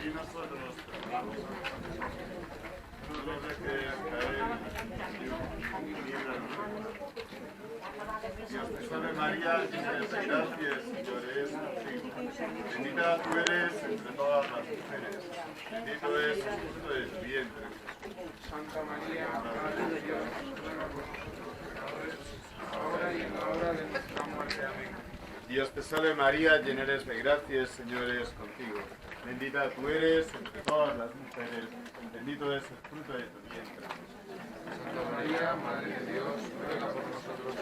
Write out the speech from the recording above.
y nosotros perdonamos a nuestros enemigos. No nos dejes caer en tentación y líbranos del mal. Dios te salve María, llena eres de gracia, el Señor es contigo. Bendita tú eres entre todas las mujeres. Bendito es el fruto de tu vientre, Jesús. Santa María, Madre de Dios, ruega por nosotros pecadores, ahora y en la hora de nuestra muerte. Amén. Dios te salve María, llena eres de gracia, el Señor es contigo. Bendita tú eres entre todas las mujeres, bendito es el fruto de tu vientre. Santa María, Madre de Dios, ruega por nosotros